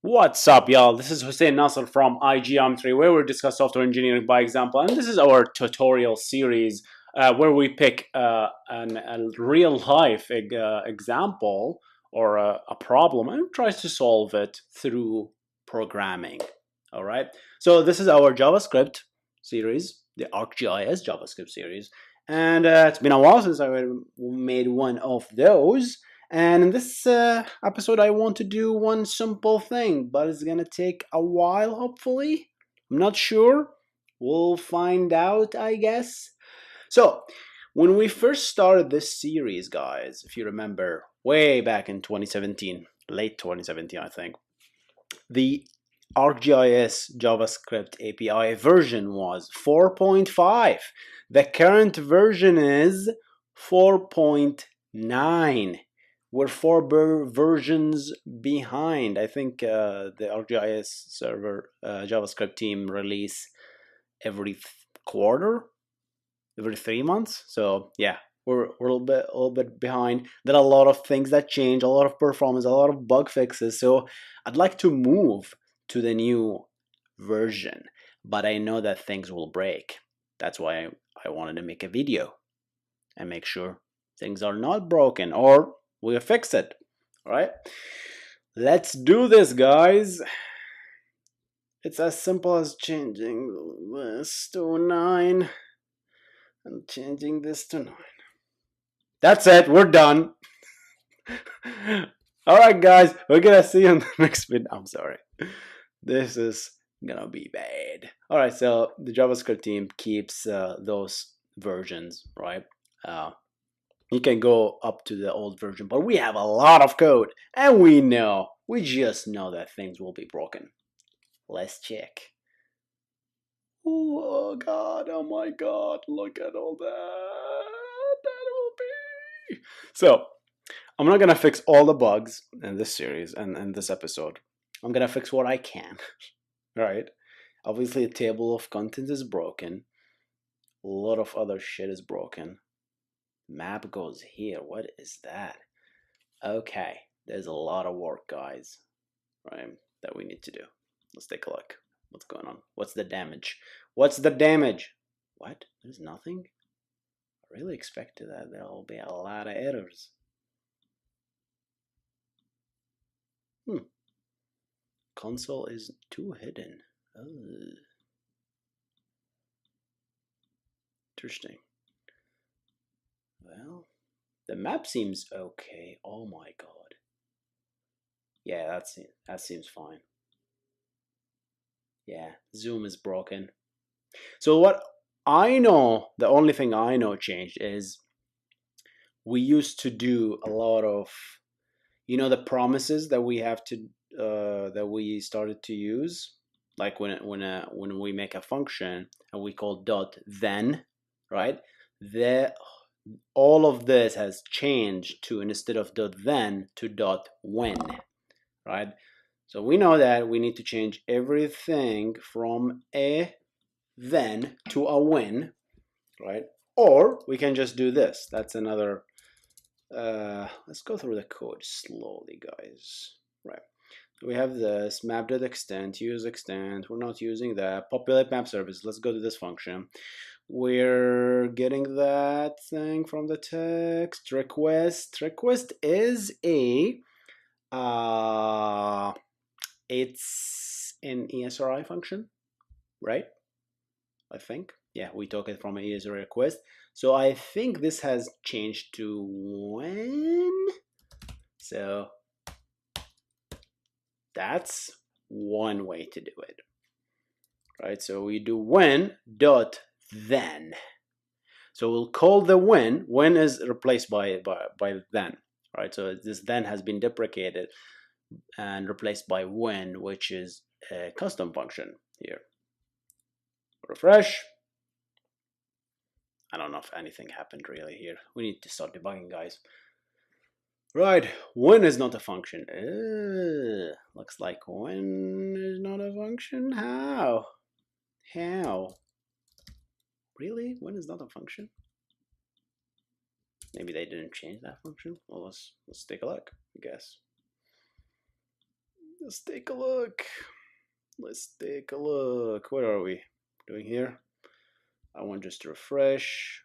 What's up, y'all? This is Hussein Nasser from iGeometry, where we discuss software engineering by example. And this is our tutorial series where we pick a real life example or a problem and tries to solve it through programming. All right. So this is our JavaScript series, the ArcGIS Javascript series. And it's been a while since I made one of those. And in this episode, I want to do one simple thing, but it's gonna take a while, hopefully. I'm not sure. We'll find out, I guess. So, when we first started this series, guys, if you remember, way back in 2017, late 2017, I think, the ArcGIS JavaScript API version was 4.5. The current version is 4.9. We're four versions behind. I think the ArcGIS server JavaScript team release every quarter, every 3 months. So yeah, we're a little bit behind. There are a lot of things that change, a lot of performance, a lot of bug fixes. So I'd like to move to the new version, but I know that things will break. That's why I wanted to make a video and make sure things are not broken or we'll fix it. All right, let's do this, guys. It's as simple as changing this to 9 and changing this to 9. That's it, we're done. All right, guys, we're gonna see you in the next video. I'm sorry, this is gonna be bad. All right, so the JavaScript team keeps those versions, right? You can go up to the old version, but we have a lot of code, and we just know that things will be broken. Let's check. Oh God, oh my God, look at all that will be. So, I'm not gonna fix all the bugs in this series and in this episode. I'm gonna fix what I can, right? Obviously, the table of contents is broken. A lot of other shit is broken. Map goes here. What is that? Okay, there's a lot of work, guys, right, that we need to do. Let's take a look. What's going on? What's the damage? What's the damage? What? There's nothing? I really expected that there will be a lot of errors. Console is too hidden. Oh. Interesting. Well, the map seems okay. Oh my God. Yeah, that seems fine. Yeah, zoom is broken. So what I know, the only thing I know changed is we used to do a lot of, the promises that we have to that we started to use, like when we make a function and we call dot then, right? The all of this has changed to, instead of dot then, to dot when, right? So we know that we need to change everything from a then to a when, right? Or we can just do this. That's another. Let's go through the code slowly, guys. Right. We have this map.extend, use extend. We're not using that. Populate map service. Let's go to this function. We're getting that thing from the text. Request. Request is a it's an ESRI function, right? I think. Yeah, we took it from an ESRI request. So I think this has changed to when. So that's one way to do it, right? So we do when dot then. So we'll call the when. When is replaced by then, right? So this then has been deprecated and replaced by when, which is a custom function here. Refresh. I don't know if anything happened really here. We need to start debugging, guys. Right, when is not a function. Looks like when is not a function. How? Really? When is not a function? Maybe they didn't change that function. Well, let's take a look, I guess. Let's take a look. Let's take a look. What are we doing here? I want just to refresh.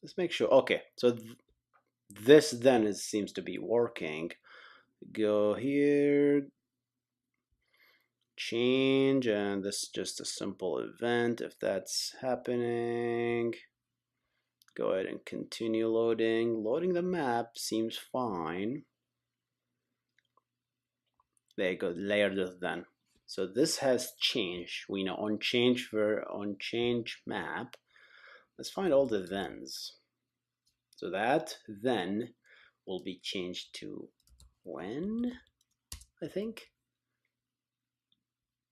Let's make sure. Okay, so this then seems to be working. Go here, change, and this is just a simple event. If that's happening, go ahead and continue loading. Loading the map seems fine. There you go, layered then. So this has changed. We know on change map. Let's find all the thens. So that then will be changed to when, I think.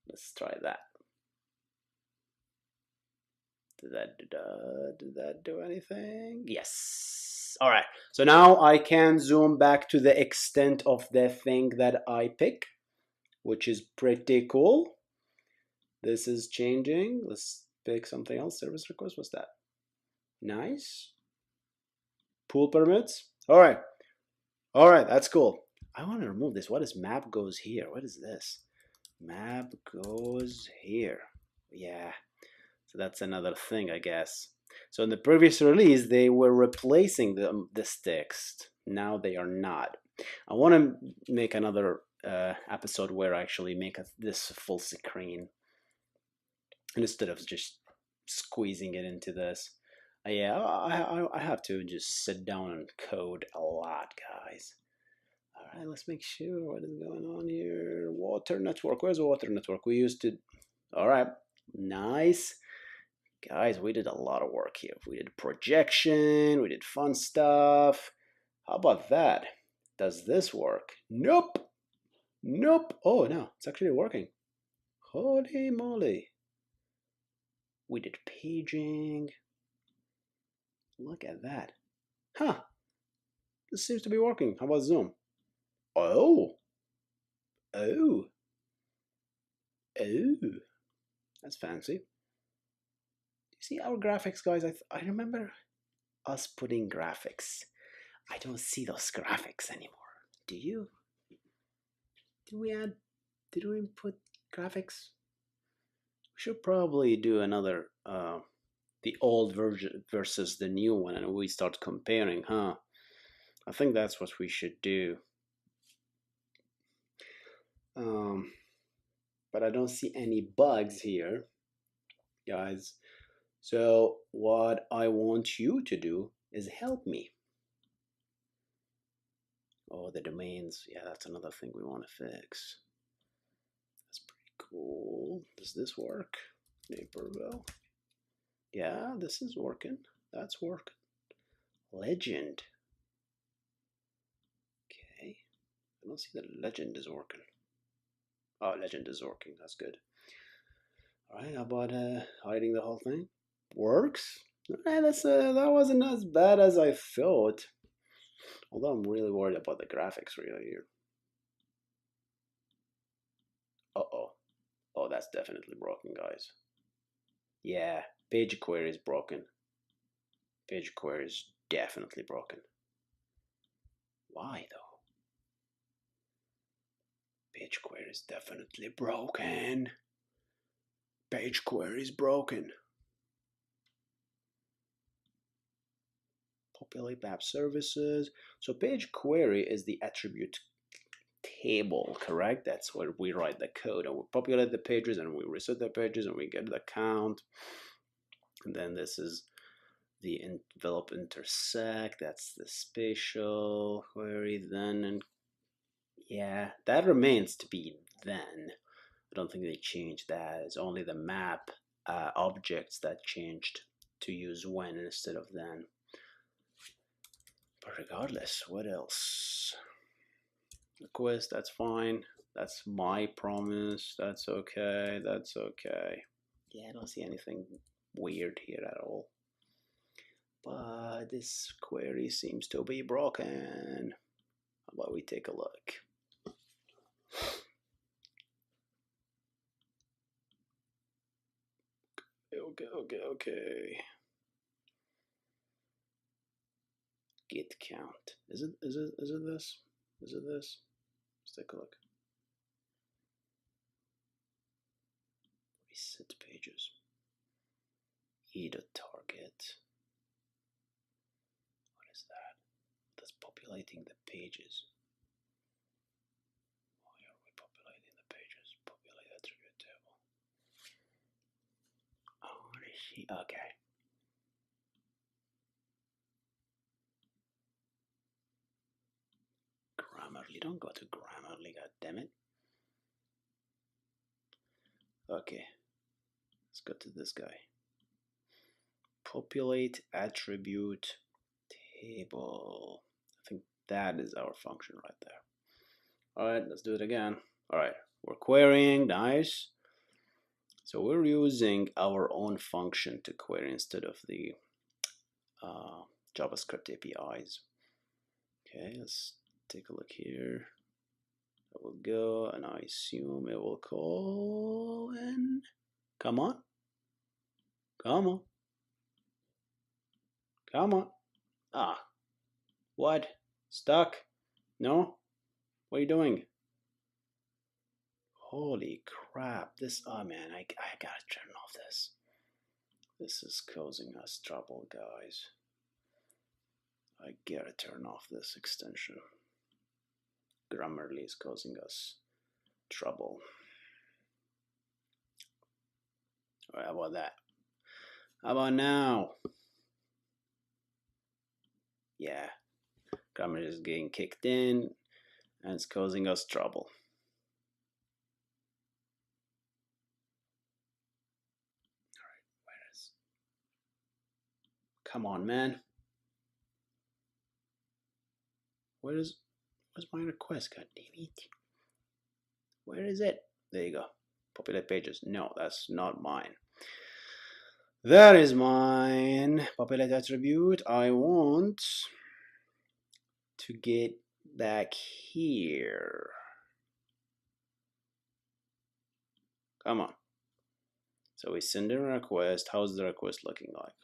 Let's try that. Did that do anything? Yes. All right. So now I can zoom back to the extent of the thing that I pick, which is pretty cool. This is changing. Let's pick something else. Service request. What's that? Nice. Pool permits. All right. All right. That's cool. I want to remove this. What is map goes here? What is this? Map goes here. Yeah. So that's another thing, I guess. So in the previous release, they were replacing this text. Now they are not. I want to make another episode where I actually make this full screen instead of just squeezing it into this. Yeah, I have to just sit down and code a lot, guys. All right, let's make sure what is going on here. Water network. Where's the water network? We used to. All right, nice. Guys, we did a lot of work here. We did projection, we did fun stuff. How about that? Does this work? Nope. Nope. Oh, no, it's actually working. Holy moly. We did paging. Look at that. Huh. This seems to be working. How about Zoom? Oh. Oh. Oh. That's fancy. You see our graphics, guys? I remember us putting graphics. I don't see those graphics anymore. Do you? Did we input graphics? We should probably do another, the old version versus the new one, and we start comparing, huh? I think that's what we should do. But I don't see any bugs here, guys. So what I want you to do is help me. Oh, the domains. Yeah, that's another thing we want to fix. That's pretty cool. Does this work? Naperville. Yeah, this is working. That's working. Legend. Okay. I don't see that legend is working. Oh, legend is working. That's good. All right, how about hiding the whole thing? Works. All right, that wasn't as bad as I thought. Although I'm really worried about the graphics really here. Uh-oh. Oh, that's definitely broken, guys. Yeah, page query is broken. Page query is definitely broken. Why though? Page query is definitely broken. Page query is broken. Populate map services. So page query is the attribute table, correct? That's where we write the code and we populate the pages and we reset the pages and we get the count. And then this is the envelope intersect. That's the spatial query then. And yeah, that remains to be then. I don't think they changed that. It's only the map objects that changed to use when instead of then. But regardless, what else? Request, that's fine. That's my promise. That's okay. That's okay. Yeah, I don't see anything weird here at all. But this query seems to be broken. How about we take a look? Okay. Git count. Is it this? Is it this? Let's take a look. pages. E.target. What is that? That's populating the pages. Why are we populating the pages? Populate attribute table. Oh, what is she? Okay. Grammarly. Don't go to Grammarly, god damn it. Okay. Let's go to this guy. Populate attribute table. I think that is our function right there. All right, let's do it again. All right, we're querying, nice. So we're using our own function to query instead of the JavaScript APIs. Okay, let's take a look here. I will go, and I assume it will call in. Come on. Come on. Come on. Ah. What? Stuck? No? What are you doing? Holy crap. This, oh man, I gotta turn off this. This is causing us trouble, guys. I gotta turn off this extension. Grammarly is causing us trouble. All right, how about that? How about now? Yeah, Grammarly is getting kicked in and it's causing us trouble. All right, where is? Come on, man. Where's my request? God damn it. Where is it? There you go. Populate pages. No, that's not mine. That is mine. Populate attribute. I want to get back here. Come on. So we send in a request. How's the request looking like?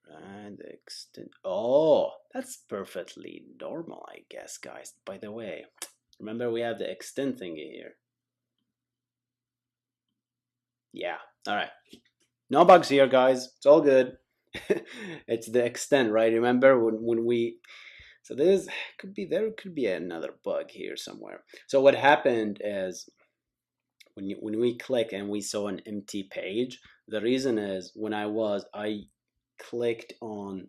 And extend. Oh, that's perfectly normal, I guess, guys. By the way, remember we have the extend thingy here. Yeah. All right. No bugs here, guys. It's all good. It's the extend, right? Remember when we. So there could be another bug here somewhere. So what happened is when we click and we saw an empty page, the reason is when I clicked on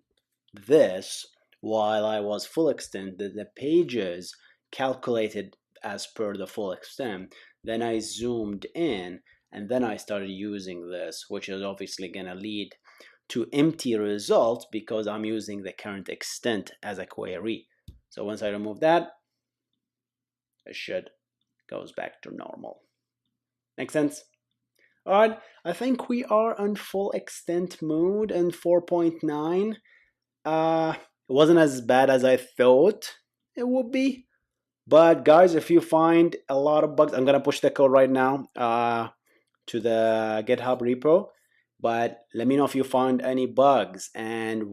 this while I was full extent, the pages calculated as per the full extent. Then I zoomed in and then I started using this, which is obviously going to lead to empty results because I'm using the current extent as a query. So once I remove that, it should goes back to normal. Make sense? All right, I think we are on full extent mode in 4.9. It wasn't as bad as I thought it would be. But guys, if you find a lot of bugs, I'm gonna push the code right now to the GitHub repo. But let me know if you find any bugs, and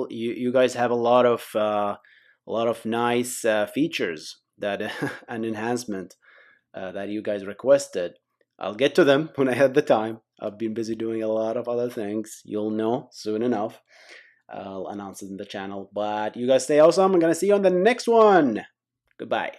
you guys have a lot of nice features that an enhancement that you guys requested. I'll get to them when I have the time. I've been busy doing a lot of other things. You'll know soon enough. I'll announce it in the channel. But you guys stay awesome. I'm gonna see you on the next one. Goodbye.